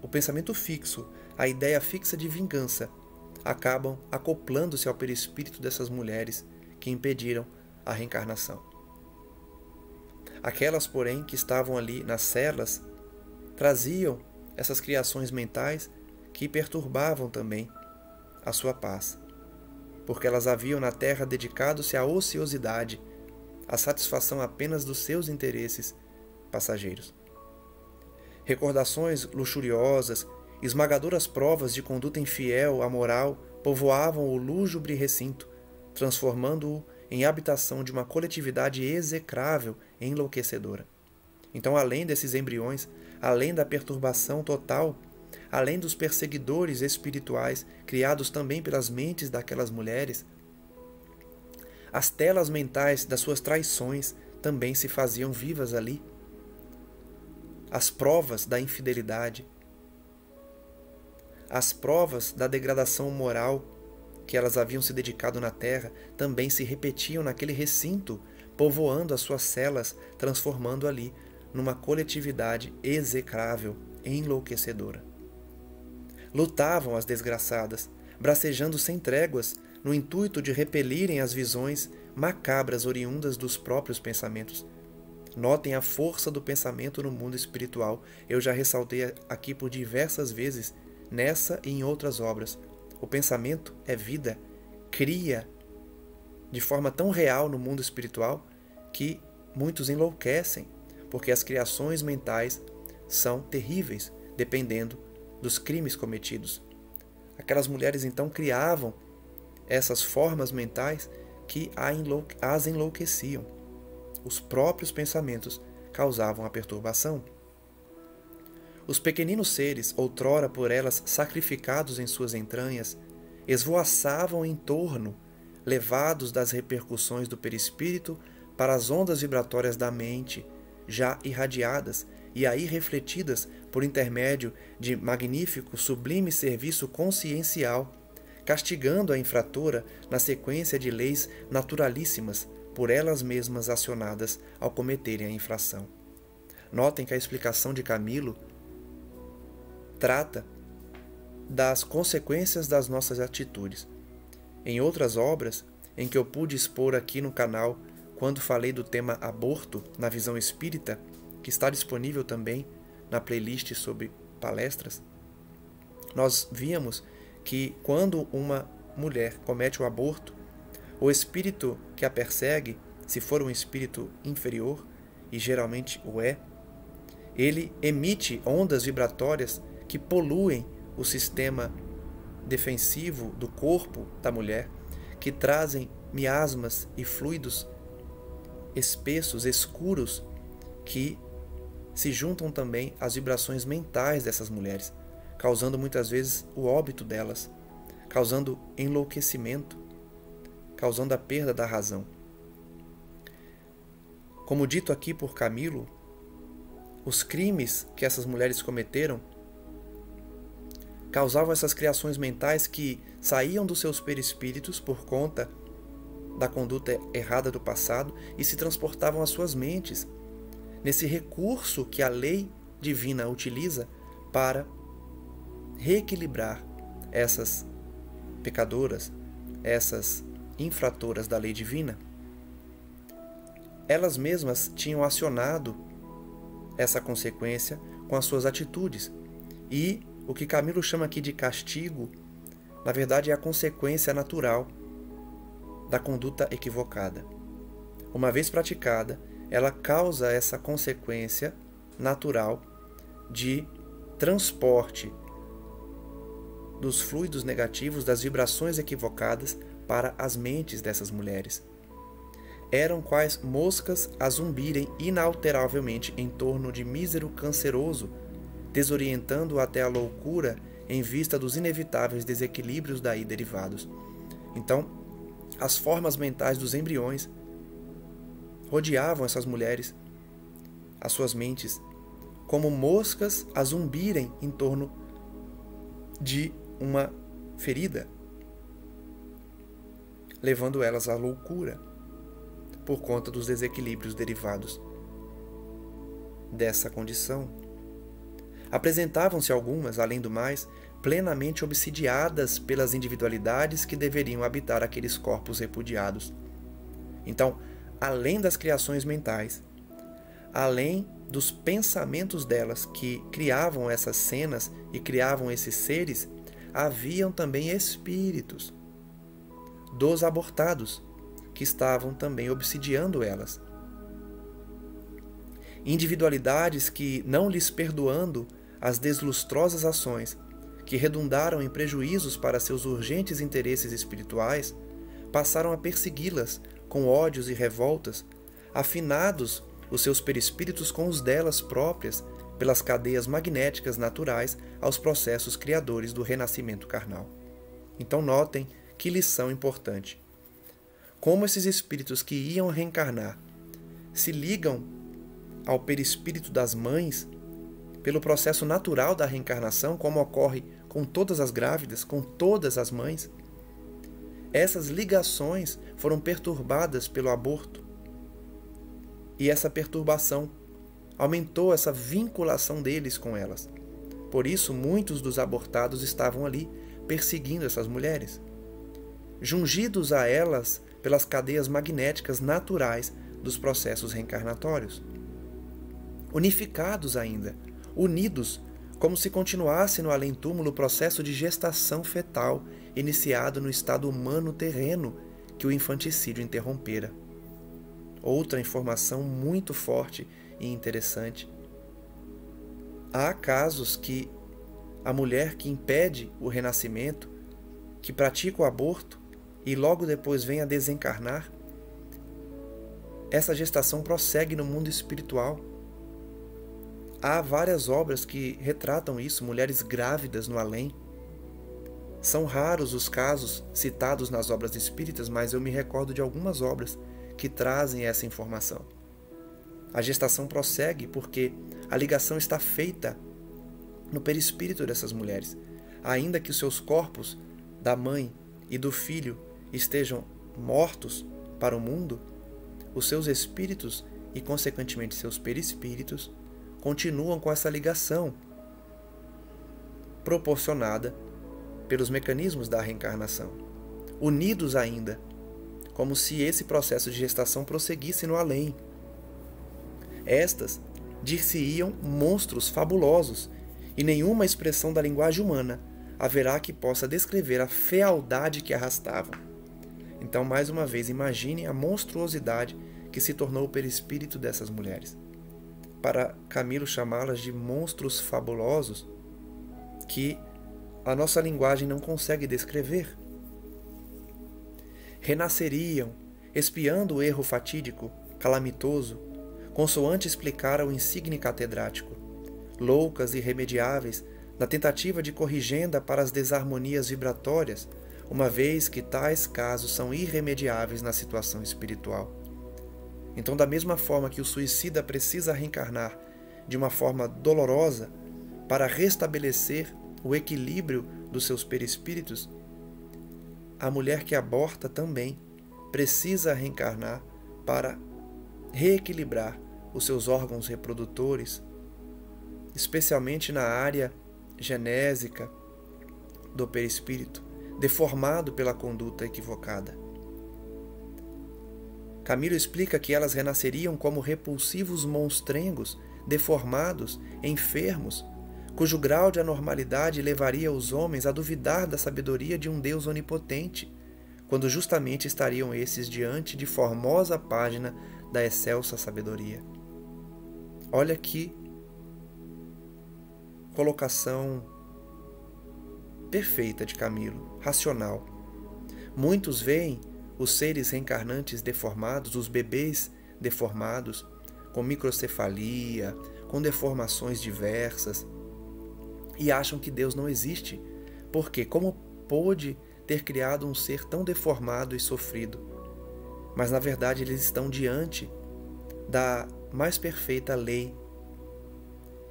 [SPEAKER 1] o pensamento fixo, a ideia fixa de vingança, acabam acoplando-se ao perispírito dessas mulheres que impediram a reencarnação. Aquelas, porém, que estavam ali nas celas, traziam essas criações mentais que perturbavam também a sua paz, porque elas haviam na Terra dedicado-se à ociosidade, à satisfação apenas dos seus interesses passageiros. Recordações luxuriosas, esmagadoras provas de conduta infiel à moral povoavam o lúgubre recinto, transformando-o em habitação de uma coletividade execrável e enlouquecedora. Então, além desses embriões, além da perturbação total, além dos perseguidores espirituais criados também pelas mentes daquelas mulheres, as telas mentais das suas traições também se faziam vivas ali. As provas da infidelidade, as provas da degradação moral que elas haviam se dedicado na terra também se repetiam naquele recinto, povoando as suas celas, transformando ali numa coletividade execrável e enlouquecedora. Lutavam as desgraçadas, bracejando sem tréguas, no intuito de repelirem as visões macabras oriundas dos próprios pensamentos. Notem a força do pensamento no mundo espiritual. Eu já ressaltei aqui por diversas vezes, nessa e em outras obras. O pensamento é vida, cria de forma tão real no mundo espiritual que muitos enlouquecem, porque as criações mentais são terríveis, dependendo dos crimes cometidos. Aquelas mulheres então criavam essas formas mentais que as enlouqueciam. Os próprios pensamentos causavam a perturbação. Os pequeninos seres, outrora por elas sacrificados em suas entranhas, esvoaçavam em torno, levados das repercussões do perispírito para as ondas vibratórias da mente, já irradiadas e aí refletidas por intermédio de magnífico, sublime serviço consciencial, castigando a infratora na sequência de leis naturalíssimas por elas mesmas acionadas ao cometerem a infração. Notem que a explicação de Camilo trata das consequências das nossas atitudes. Em outras obras, em que eu pude expor aqui no canal, quando falei do tema aborto na visão espírita, que está disponível também na playlist sobre palestras, nós víamos que quando uma mulher comete o aborto, o espírito que a persegue, se for um espírito inferior, e geralmente o é, ele emite ondas vibratórias que poluem o sistema defensivo do corpo da mulher, que trazem miasmas e fluidos espessos, escuros, que se juntam também às vibrações mentais dessas mulheres, causando muitas vezes o óbito delas, causando enlouquecimento, causando a perda da razão. Como dito aqui por Camilo, os crimes que essas mulheres cometeram causavam essas criações mentais que saíam dos seus perispíritos por conta da conduta errada do passado e se transportavam às suas mentes, nesse recurso que a lei divina utiliza para reequilibrar essas pecadoras, essas infratoras da lei divina. Elas mesmas tinham acionado essa consequência com as suas atitudes, e o que Camilo chama aqui de castigo, na verdade é a consequência natural da conduta equivocada. Uma vez praticada, ela causa essa consequência natural de transporte dos fluidos negativos, das vibrações equivocadas para as mentes dessas mulheres. Eram quais moscas a zumbirem inalteravelmente em torno de mísero canceroso, desorientando-o até a loucura em vista dos inevitáveis desequilíbrios daí derivados. Então, as formas mentais dos embriões rodeavam essas mulheres, as suas mentes, como moscas a zumbirem em torno de uma ferida, levando elas à loucura por conta dos desequilíbrios derivados dessa condição. Apresentavam-se algumas, além do mais, plenamente obsidiadas pelas individualidades que deveriam habitar aqueles corpos repudiados. Então, além das criações mentais, além dos pensamentos delas que criavam essas cenas e criavam esses seres, haviam também espíritos dos abortados que estavam também obsidiando elas. Individualidades que, não lhes perdoando as deslustrosas ações que redundaram em prejuízos para seus urgentes interesses espirituais, passaram a persegui-las com ódios e revoltas, afinados os seus perispíritos com os delas próprias pelas cadeias magnéticas naturais aos processos criadores do renascimento carnal. Então notem que lição importante. Como esses espíritos que iam reencarnar se ligam ao perispírito das mães pelo processo natural da reencarnação, como ocorre com todas as grávidas, com todas as mães, essas ligações foram perturbadas pelo aborto. E essa perturbação aumentou essa vinculação deles com elas. Por isso, muitos dos abortados estavam ali perseguindo essas mulheres, jungidos a elas pelas cadeias magnéticas naturais dos processos reencarnatórios. Unificados ainda, unidos, como se continuasse no além-túmulo o processo de gestação fetal iniciado no estado humano terreno que o infanticídio interrompera. Outra informação muito forte e interessante. Há casos que a mulher que impede o renascimento, que pratica o aborto e logo depois vem a desencarnar, essa gestação prossegue no mundo espiritual. Há várias obras que retratam isso, mulheres grávidas no além. São raros os casos citados nas obras espíritas, mas eu me recordo de algumas obras que trazem essa informação. A gestação prossegue porque a ligação está feita no perispírito dessas mulheres. Ainda que os seus corpos, da mãe e do filho, estejam mortos para o mundo, os seus espíritos e, consequentemente, seus perispíritos continuam com essa ligação proporcionada pelos mecanismos da reencarnação, unidos ainda, como se esse processo de gestação prosseguisse no além. Estas dir-se-iam monstros fabulosos, e nenhuma expressão da linguagem humana haverá que possa descrever a fealdade que arrastavam. Então, mais uma vez, imaginem a monstruosidade que se tornou o perispírito dessas mulheres. Para Camilo chamá-las de monstros fabulosos, que a nossa linguagem não consegue descrever. Renasceriam, expiando o erro fatídico, calamitoso, consoante explicara o insigne catedrático, loucas e irremediáveis na tentativa de corrigenda para as desarmonias vibratórias, uma vez que tais casos são irremediáveis na situação espiritual. Então, da mesma forma que o suicida precisa reencarnar de uma forma dolorosa para restabelecer o equilíbrio dos seus perispíritos, a mulher que aborta também precisa reencarnar para reequilibrar os seus órgãos reprodutores, especialmente na área genésica do perispírito, deformado pela conduta equivocada. Camilo explica que elas renasceriam como repulsivos monstrengos, deformados, enfermos, cujo grau de anormalidade levaria os homens a duvidar da sabedoria de um Deus onipotente, quando justamente estariam esses diante de formosa página da excelsa sabedoria. Olha que colocação perfeita de Camilo, racional. Muitos veem os seres reencarnantes deformados, os bebês deformados, com microcefalia, com deformações diversas, e acham que Deus não existe, porque como pôde ter criado um ser tão deformado e sofrido? Mas na verdade eles estão diante da mais perfeita lei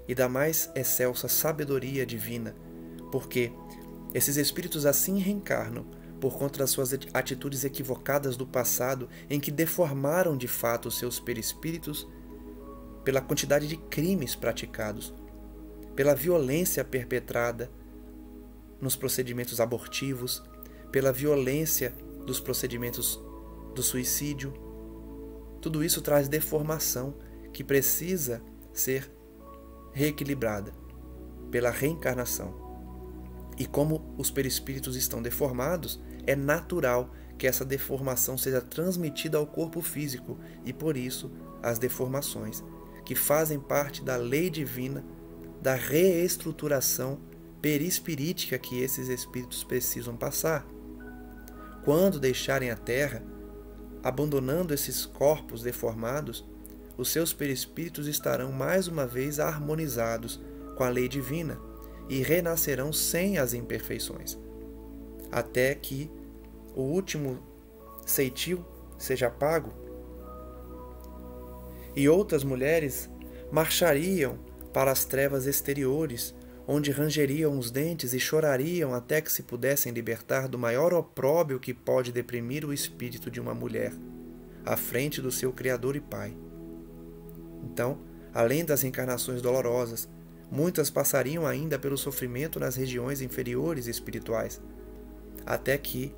[SPEAKER 1] e da mais excelsa sabedoria divina, porque esses espíritos assim reencarnam por conta das suas atitudes equivocadas do passado, em que deformaram de fato os seus perispíritos pela quantidade de crimes praticados. pela violência perpetrada nos procedimentos abortivos, pela violência dos procedimentos do suicídio. Tudo isso traz deformação que precisa ser reequilibrada pela reencarnação. E como os perispíritos estão deformados, é natural que essa deformação seja transmitida ao corpo físico e, por isso, as deformações, que fazem parte da lei divina, da reestruturação perispirítica que esses espíritos precisam passar. Quando deixarem a Terra, abandonando esses corpos deformados, os seus perispíritos estarão mais uma vez harmonizados com a lei divina e renascerão sem as imperfeições, até que o último ceitil seja pago. E outras mulheres marchariam para as trevas exteriores, onde rangeriam os dentes e chorariam até que se pudessem libertar do maior opróbrio que pode deprimir o espírito de uma mulher, à frente do seu Criador e Pai. Então, além das reencarnações dolorosas, muitas passariam ainda pelo sofrimento nas regiões inferiores espirituais, até que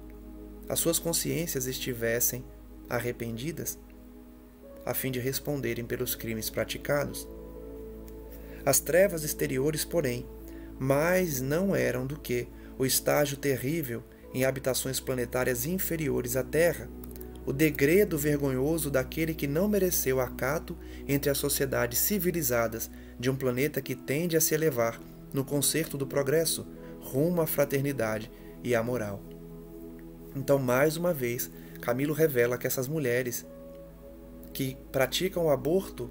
[SPEAKER 1] as suas consciências estivessem arrependidas, a fim de responderem pelos crimes praticados. As trevas exteriores, porém, mais não eram do que o estágio terrível em habitações planetárias inferiores à Terra, o degredo vergonhoso daquele que não mereceu acato entre as sociedades civilizadas de um planeta que tende a se elevar no concerto do progresso, rumo à fraternidade e à moral. Então, mais uma vez, Camilo revela que essas mulheres que praticam o aborto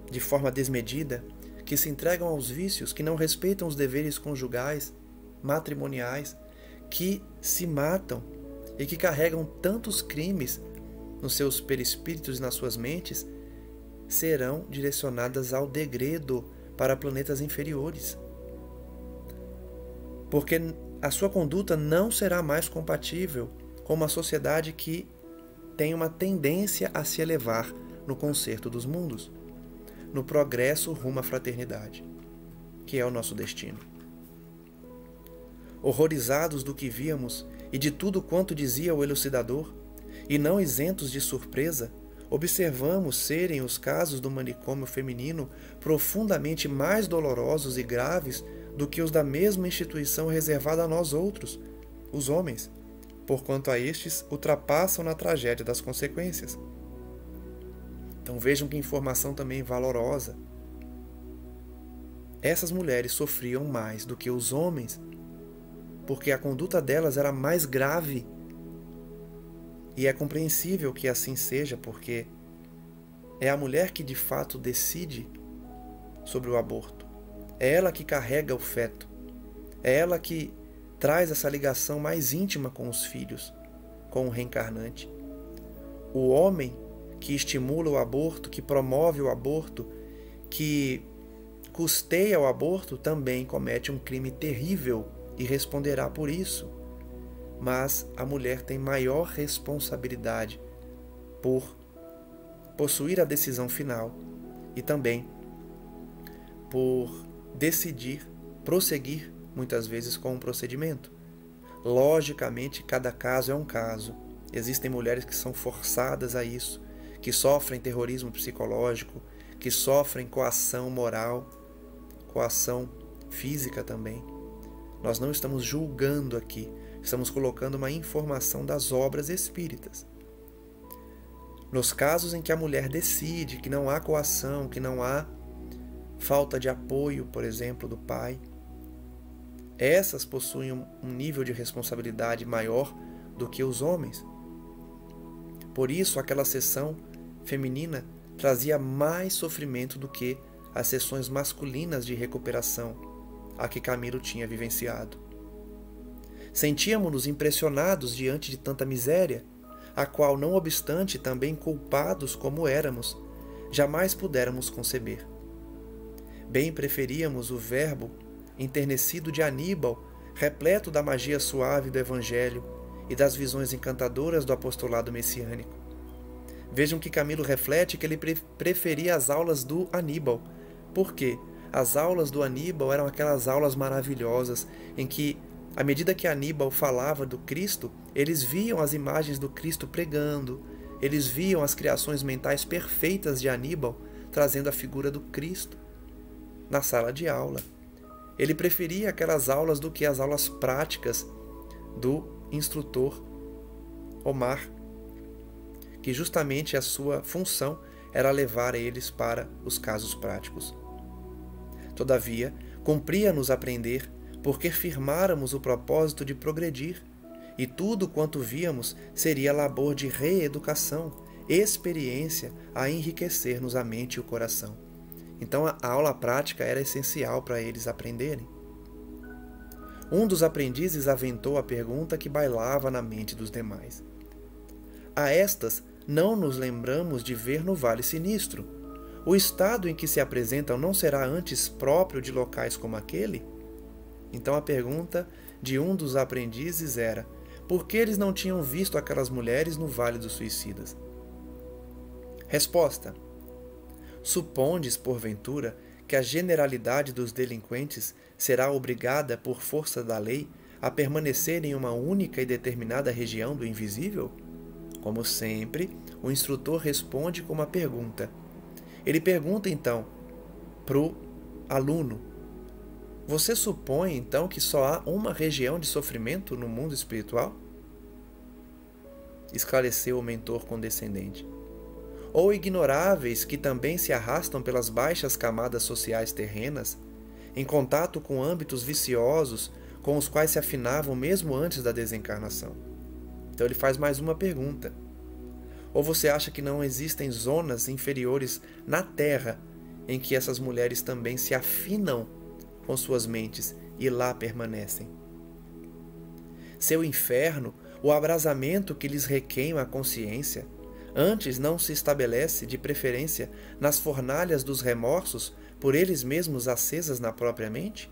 [SPEAKER 1] de forma desmedida, que se entregam aos vícios, que não respeitam os deveres conjugais, matrimoniais, que se matam e que carregam tantos crimes nos seus perispíritos e nas suas mentes, serão direcionadas ao degredo para planetas inferiores. Porque a sua conduta não será mais compatível com uma sociedade que tem uma tendência a se elevar no concerto dos mundos, no progresso rumo à fraternidade, que é o nosso destino. Horrorizados do que víamos e de tudo quanto dizia o elucidador, e não isentos de surpresa, observamos serem os casos do manicômio feminino profundamente mais dolorosos e graves do que os da mesma instituição reservada a nós outros, os homens, porquanto a estes ultrapassam na tragédia das consequências. Então vejam que informação também valorosa. Essas mulheres sofriam mais do que os homens, porque a conduta delas era mais grave. E é compreensível que assim seja, porque é a mulher que de fato decide sobre o aborto. É ela que carrega o feto. É ela que traz essa ligação mais íntima com os filhos, com o reencarnante. O homem que estimula o aborto, que promove o aborto, que custeia o aborto, também comete um crime terrível e responderá por isso. Mas a mulher tem maior responsabilidade por possuir a decisão final e também por decidir prosseguir muitas vezes com um procedimento. Logicamente, cada caso é um caso. Existem mulheres que são forçadas a isso, que sofrem terrorismo psicológico, que sofrem coação moral, coação física também. Nós não estamos julgando aqui, estamos colocando uma informação das obras espíritas. Nos casos em que a mulher decide que não há coação, que não há falta de apoio, por exemplo, do pai, essas possuem um nível de responsabilidade maior do que os homens. Por isso, aquela sessão feminina trazia mais sofrimento do que as sessões masculinas de recuperação a que Camilo tinha vivenciado. Sentíamos-nos impressionados diante de tanta miséria, a qual, não obstante, também culpados como éramos, jamais pudéramos conceber. Bem preferíamos o verbo enternecido de Aníbal, repleto da magia suave do Evangelho e das visões encantadoras do apostolado messiânico. Vejam que Camilo reflete que ele preferia as aulas do Aníbal, porque As aulas do Aníbal eram aquelas aulas maravilhosas em que, à medida que Aníbal falava do Cristo, eles viam as imagens do Cristo pregando, eles viam as criações mentais perfeitas de Aníbal trazendo a figura do Cristo na sala de aula. Ele preferia aquelas aulas do que as aulas práticas do instrutor Omar, que justamente a sua função era levar eles para os casos práticos. Todavia, cumpria-nos aprender, porque firmáramos o propósito de progredir, e tudo quanto víamos seria labor de reeducação, experiência a enriquecer-nos a mente e o coração. Então a aula prática era essencial para eles aprenderem. Um dos aprendizes aventou a pergunta que bailava na mente dos demais. A estas não nos lembramos de ver no Vale Sinistro. O estado em que se apresentam não será antes próprio de locais como aquele? Então a pergunta de um dos aprendizes era: por que eles não tinham visto aquelas mulheres no Vale dos Suicidas? Resposta: supondes, porventura, que a generalidade dos delinquentes será obrigada, por força da lei, a permanecer em uma única e determinada região do invisível? Como sempre, o instrutor responde com uma pergunta. Ele pergunta, então, para o aluno: você supõe, então, que só há uma região de sofrimento no mundo espiritual? Esclareceu o mentor condescendente. Ou ignoráveis que também se arrastam pelas baixas camadas sociais terrenas, em contato com âmbitos viciosos com os quais se afinavam mesmo antes da desencarnação? Então ele faz mais uma pergunta. Ou você acha que não existem zonas inferiores na Terra em que essas mulheres também se afinam com suas mentes e lá permanecem? Seu inferno, o abrasamento que lhes requeima a consciência, antes não se estabelece, de preferência, nas fornalhas dos remorsos, por eles mesmos acesas na própria mente?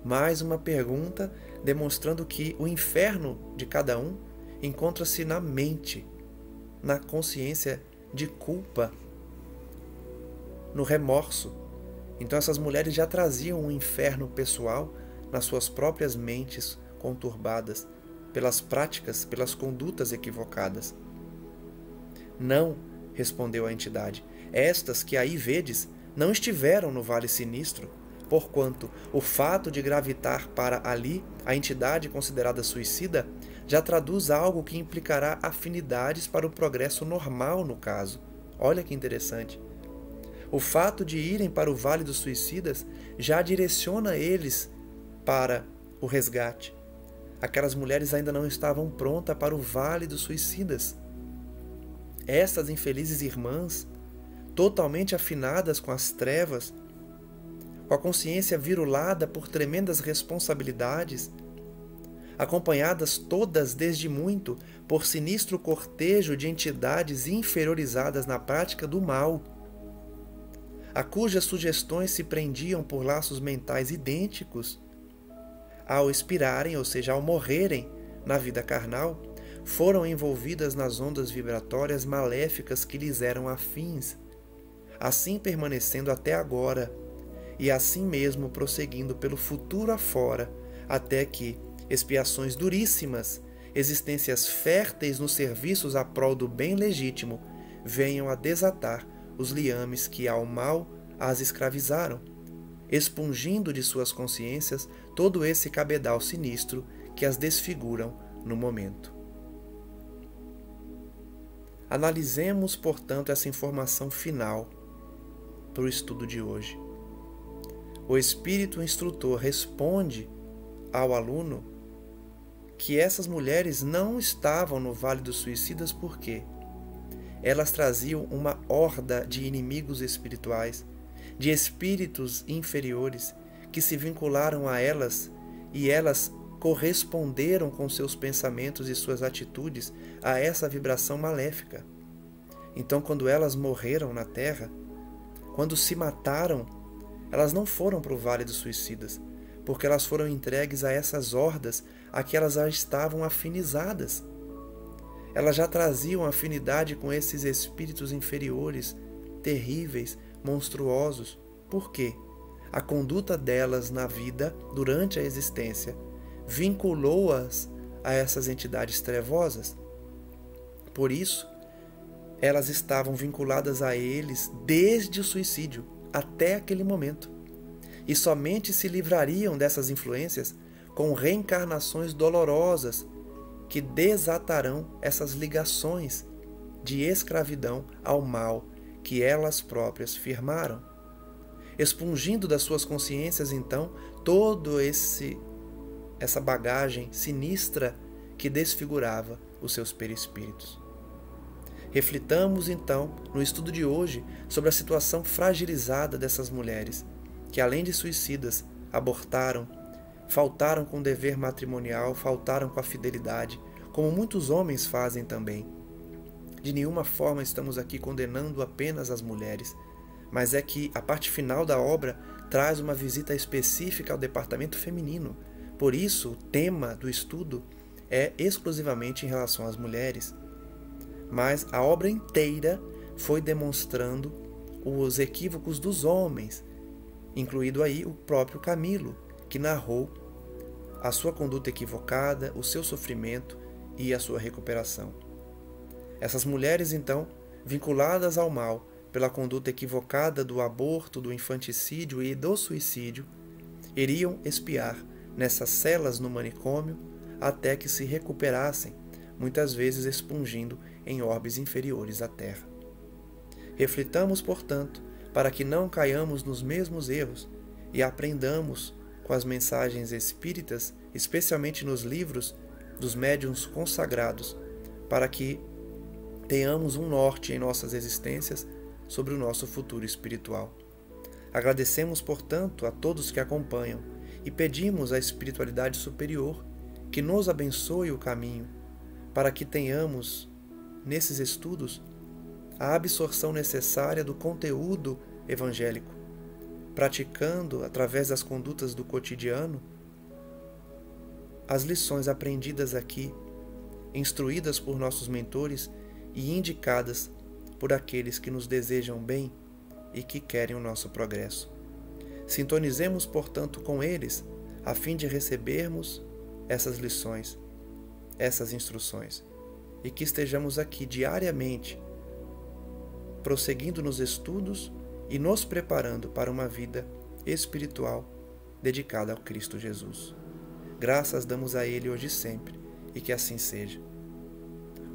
[SPEAKER 1] Mais uma pergunta demonstrando que o inferno de cada um encontra-se na mente, na consciência de culpa, no remorso. Então essas mulheres já traziam um inferno pessoal nas suas próprias mentes conturbadas pelas práticas, pelas condutas equivocadas. Não, respondeu a entidade, estas que aí vedes não estiveram no Vale Sinistro, porquanto o fato de gravitar para ali a entidade considerada suicida já traduz algo que implicará afinidades para o progresso normal no caso. Olha que interessante. O fato de irem para o Vale dos Suicidas já direciona eles para o resgate. Aquelas mulheres ainda não estavam prontas para o Vale dos Suicidas. Estas infelizes irmãs, totalmente afinadas com as trevas, com a consciência virulada por tremendas responsabilidades, acompanhadas todas desde muito por sinistro cortejo de entidades inferiorizadas na prática do mal, a cujas sugestões se prendiam por laços mentais idênticos, ao expirarem, ou seja, ao morrerem na vida carnal, foram envolvidas nas ondas vibratórias maléficas que lhes eram afins, assim permanecendo até agora, e assim mesmo prosseguindo pelo futuro afora, até que expiações duríssimas, existências férteis nos serviços à prol do bem legítimo, venham a desatar os liames que ao mal as escravizaram, expungindo de suas consciências todo esse cabedal sinistro que as desfiguram no momento. Analisemos, portanto, essa informação final para o estudo de hoje. O espírito instrutor responde ao aluno que essas mulheres não estavam no Vale dos Suicidas porque elas traziam uma horda de inimigos espirituais, de espíritos inferiores que se vincularam a elas e elas corresponderam com seus pensamentos e suas atitudes a essa vibração maléfica. Então, quando elas morreram na Terra, quando se mataram, elas não foram para o Vale dos Suicidas, porque elas foram entregues a essas hordas a que elas já estavam afinizadas. Elas já traziam afinidade com esses espíritos inferiores, terríveis, monstruosos. Por quê? a conduta delas na vida durante a existência vinculou-as a essas entidades trevosas. Por isso, elas estavam vinculadas a eles desde o suicídio até aquele momento, e somente se livrariam dessas influências com reencarnações dolorosas que desatarão essas ligações de escravidão ao mal que elas próprias firmaram, expungindo das suas consciências então todo essa bagagem sinistra que desfigurava os seus perispíritos. Reflitamos então no estudo de hoje sobre a situação fragilizada dessas mulheres que, além de suicidas, abortaram, faltaram com o dever matrimonial, faltaram com a fidelidade, como muitos homens fazem também. De nenhuma forma estamos aqui condenando apenas as mulheres, mas é que a parte final da obra traz uma visita específica ao departamento feminino. Por isso, o tema do estudo é exclusivamente em relação às mulheres. Mas a obra inteira foi demonstrando os equívocos dos homens, incluído aí o próprio Camilo, que narrou a sua conduta equivocada, o seu sofrimento e a sua recuperação. Essas mulheres, então, vinculadas ao mal pela conduta equivocada do aborto, do infanticídio e do suicídio, iriam expiar nessas celas no manicômio até que se recuperassem, muitas vezes expungindo em orbes inferiores à Terra. Reflitamos, portanto, para que não caiamos nos mesmos erros e aprendamos com as mensagens espíritas, especialmente nos livros dos médiuns consagrados, para que tenhamos um norte em nossas existências sobre o nosso futuro espiritual. Agradecemos, portanto, a todos que acompanham e pedimos à espiritualidade superior que nos abençoe o caminho para que tenhamos, nesses estudos, a absorção necessária do conteúdo evangélico, praticando, através das condutas do cotidiano, as lições aprendidas aqui, instruídas por nossos mentores e indicadas por aqueles que nos desejam bem e que querem o nosso progresso. Sintonizemos, portanto, com eles, a fim de recebermos essas lições, essas instruções, e que estejamos aqui diariamente, prosseguindo nos estudos e nos preparando para uma vida espiritual dedicada ao Cristo Jesus. Graças damos a Ele hoje e sempre, e que assim seja.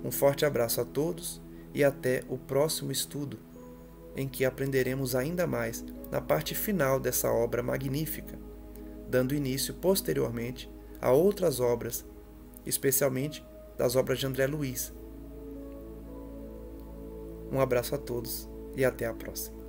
[SPEAKER 1] Um forte abraço a todos e até o próximo estudo, em que aprenderemos ainda mais na parte final dessa obra magnífica, dando início posteriormente a outras obras, especialmente das obras de André Luiz. Um abraço a todos e até a próxima.